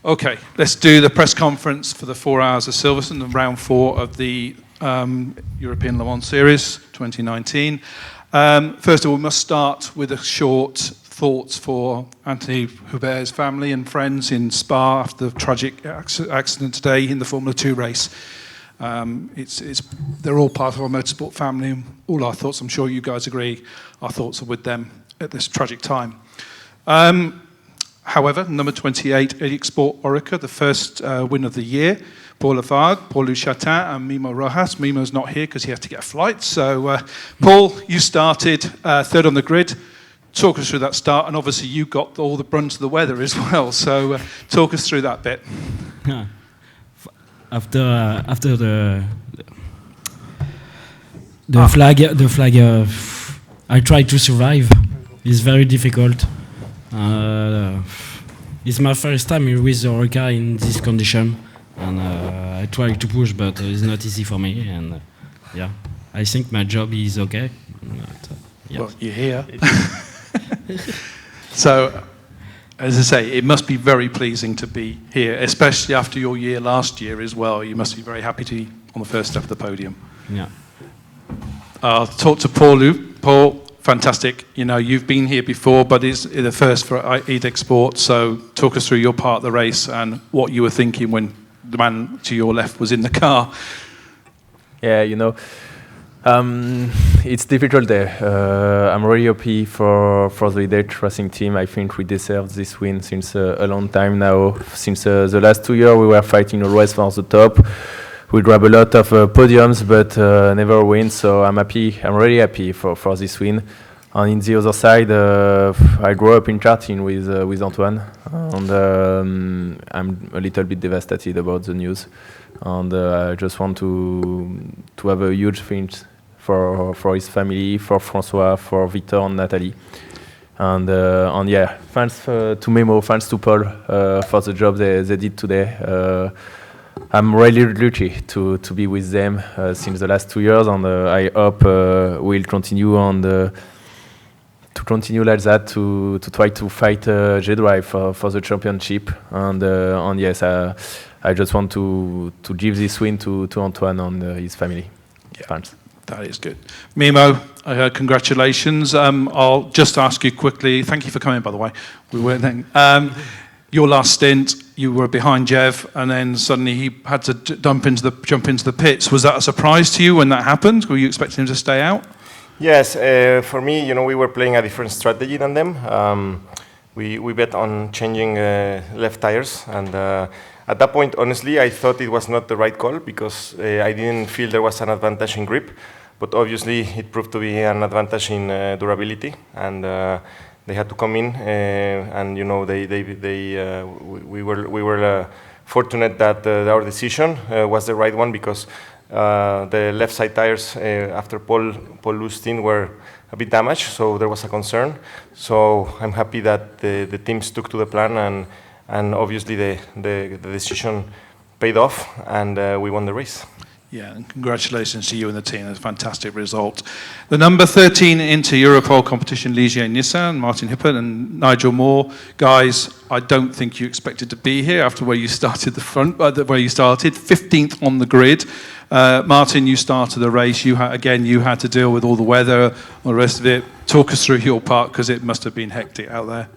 Okay, let's do the press conference for the 4 Hours of Silverstone, the round 4 of the European Le Mans Series 2019. First of all, we must start with a short thoughts for Anthony Hubert's family and friends in Spa after the tragic accident today in the Formula 2 race. They're all part of our motorsport family, and all our thoughts, I'm sure you guys agree, our thoughts are with them at this tragic time. However, number 28, Eric Sport Orica, the first win of the year. Paul Lafargue, Paul Chatin, and Mimo Rojas. Mimo's not here because he had to get a flight. So, Paul, you started third on the grid. Talk us through that start, and obviously you got all the brunt of the weather as well. So, talk us through that bit. Yeah. After the flag, I tried to survive. It's very difficult. It's my first time with Orica in this condition, and I try to push, but it's not easy for me. And yeah, I think my job is okay. But, yeah. Well, you're here. So, as I say, it must be very pleasing to be here, especially after your year last year as well. You must be very happy to be on the first step of the podium. Yeah. I'll talk to Paul. Paul, fantastic. You know, you've been here before, but it's the first for EDEC Sport. So talk us through your part of the race and what you were thinking when the man to your left was in the car. Yeah, you know, it's difficult there. I'm really happy for the EDEC racing team. I think we deserve this win since a long time now. Since the last 2 years, we were fighting always for the top. We grab a lot of podiums, but never win. So I'm happy. I'm really happy for this win. And in the other side, I grew up in karting with Antoine, and I'm a little bit devastated about the news. And I just want to have a huge thanks for his family, for François, for Victor and Nathalie. And yeah, thanks to Memo, thanks to Paul for the job they did today. I'm really lucky to be with them since the last 2 years, and I hope we'll continue to continue like that to try to fight J-Drive for the championship. And yes, I just want to give this win to Antoine and his family. Yeah, thanks. That is good. Mimo, congratulations. I'll just ask you quickly. Thank you for coming, by the way. We weren't then. Your last stint, you were behind Jev, and then suddenly he had to jump into the pits. Was that a surprise to you when that happened? Were you expecting him to stay out? Yes, for me, you know, we were playing a different strategy than them. We bet on changing left tires, and at that point, honestly, I thought it was not the right call because I didn't feel there was an advantage in grip, but obviously it proved to be an advantage in durability, and they had to come in, and you know, we were fortunate that our decision was the right one because the left side tires after Paul lost in were a bit damaged, so there was a concern. So I'm happy that the team stuck to the plan, and obviously the decision paid off, and we won the race. Yeah, and congratulations to you and the team. It's a fantastic result. The number 13 into Europol competition, Ligier Nissan, Martin Hippert and Nigel Moore. Guys, I don't think you expected to be here after where you started where you started, 15th on the grid. Martin, you started the race. You had to deal with all the weather, all the rest of it. Talk us through your part, because it must have been hectic out there.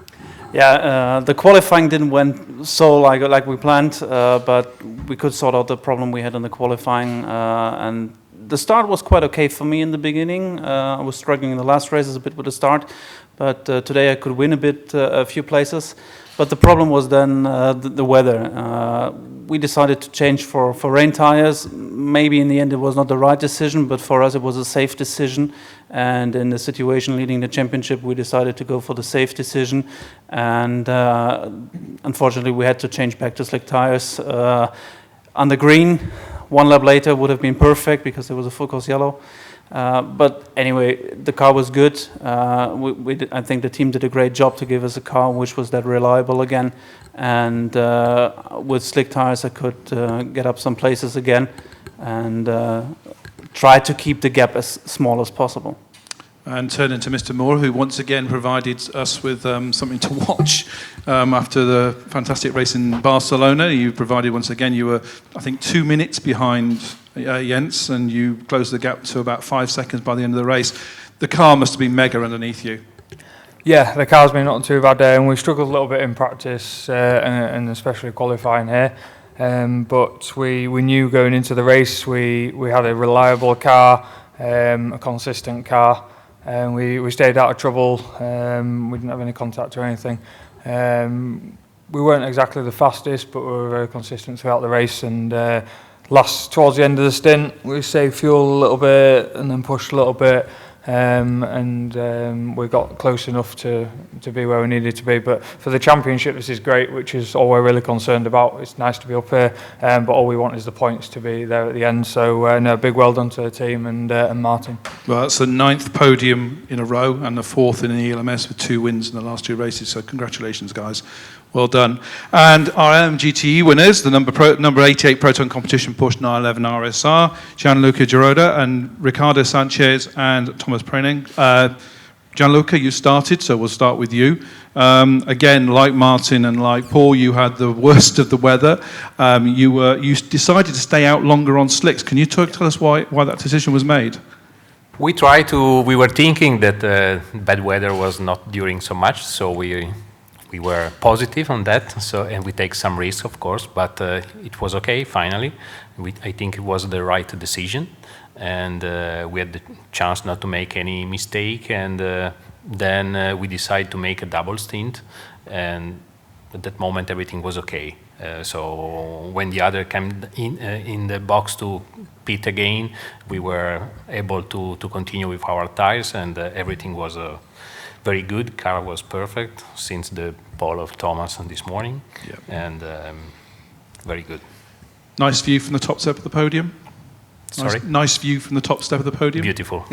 Yeah, the qualifying didn't went so like we planned, but we could sort out the problem we had in the qualifying, and the start was quite okay for me in the beginning. I was struggling in the last races a bit with the start, but today I could win a few places. But the problem was then the weather. We decided to change for rain tires. Maybe in the end it was not the right decision, but for us it was a safe decision. And in the situation leading the championship, we decided to go for the safe decision. And unfortunately, we had to change back to slick tires on the green. 1 lap later would have been perfect because there was a full course yellow. But anyway, the car was good. I think the team did a great job to give us a car which was that reliable again. And with slick tires, I could get up some places again and try to keep the gap as small as possible. and turning to Mr. Moore, who once again provided us with something to watch after the fantastic race in Barcelona. You provided once again, you were, I think, 2 minutes behind Jens, and you closed the gap to about 5 seconds by the end of the race. The car must have been mega underneath you. Yeah, the car's been not too bad there, and we struggled a little bit in practice and especially qualifying here. But we knew going into the race we had a reliable car, a consistent car, and we stayed out of trouble. We didn't have any contact or anything. We weren't exactly the fastest, but we were very consistent throughout the race. And towards the end of the stint, we saved fuel a little bit and then pushed a little bit. We got close enough to be where we needed to be. But for the championship, this is great, which is all we're really concerned about. It's nice to be up here, but all we want is the points to be there at the end. So no, big well done to the team and Martin. Well, that's the 9th podium in a row and the 4th in the ELMS with 2 wins in the last 2 races. So congratulations, guys. Well done. And our LMGTE winners, the number 88 Proton Competition Porsche 911 RSR, Gianluca Giroda and Ricardo Sanchez and Thomas Preining. Gianluca, you started, so we'll start with you. Again, like Martin and like Paul, you had the worst of the weather. You decided to stay out longer on slicks. Can you tell us why that decision was made? We were thinking that bad weather was not during so much, so we were positive on that, and we take some risk, of course, but it was okay, finally. I think it was the right decision, and we had the chance not to make any mistake, and then we decided to make a double stint, and at that moment everything was okay. So when the other came in the box to pit again, we were able to continue with our tires, and everything was very good. Car was perfect since the pole of Thomas this morning, yep. And very good. Nice view from the top step of the podium. Sorry? Nice view from the top step of the podium. Beautiful.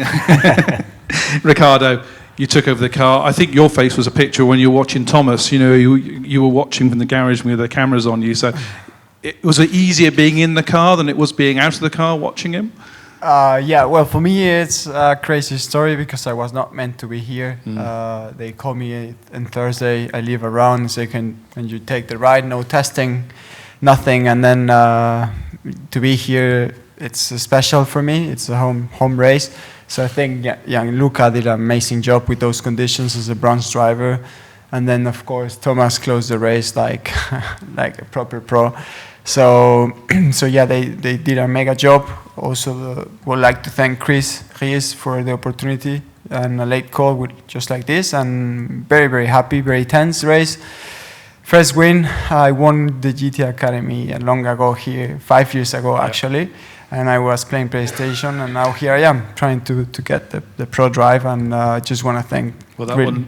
Ricardo, you took over the car. I think your face was a picture when you were watching Thomas. You know, you were watching from the garage with the cameras on you. So, was it easier being in the car than it was being out of the car watching him? Yeah, well, for me it's a crazy story because I was not meant to be here. They called me on Thursday. I leave around, so can you take the ride? No testing, nothing, and then to be here, it's special for me. It's a home race, so I think Luca did an amazing job with those conditions as a bronze driver, and then of course Thomas closed the race like a proper pro. So yeah, they did a mega job. Also, would like to thank Chris Ries for the opportunity and a late call with just like this. And very, very happy, very tense race. First win, I won the GT Academy long ago here, 5 years ago actually. And I was playing PlayStation, and now here I am trying to get the pro drive. And I just want to thank. Well,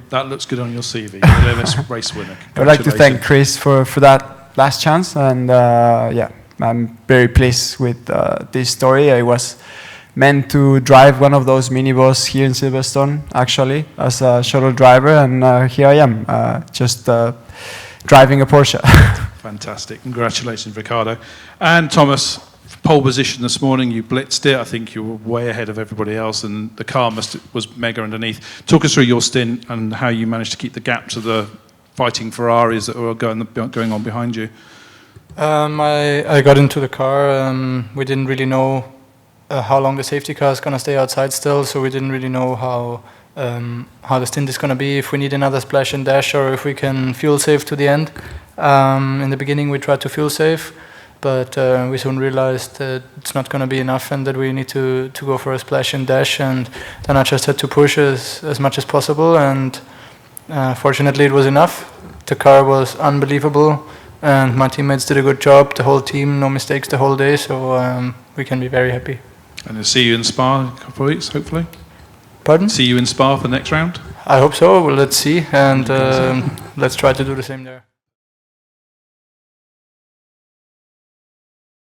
that looks good on your CV. You're a race winner. I'd like to thank Chris for that last chance, and yeah, I'm very pleased with this story. I was meant to drive one of those minibus here in Silverstone, actually, as a shuttle driver, and here I am, just driving a Porsche. Fantastic. Congratulations, Ricardo. And Thomas, pole position this morning, you blitzed it. I think you were way ahead of everybody else, and the car was mega underneath. Talk us through your stint and how you managed to keep the gap to the fighting Ferraris that were going on behind you. I got into the car. We didn't really know how long the safety car is going to stay outside still, so we didn't really know how the stint is going to be, if we need another splash and dash or if we can fuel save to the end. In the beginning we tried to fuel save, but we soon realized that it's not going to be enough and that we need to go for a splash and dash, and then I just had to push as much as possible, and fortunately it was enough. The car was unbelievable and my teammates did a good job, the whole team, no mistakes the whole day, so we can be very happy. And I'll see you in Spa in a couple of weeks, hopefully. Pardon? See you in Spa for the next round? I hope so. Well, let's see, and let's try to do the same there.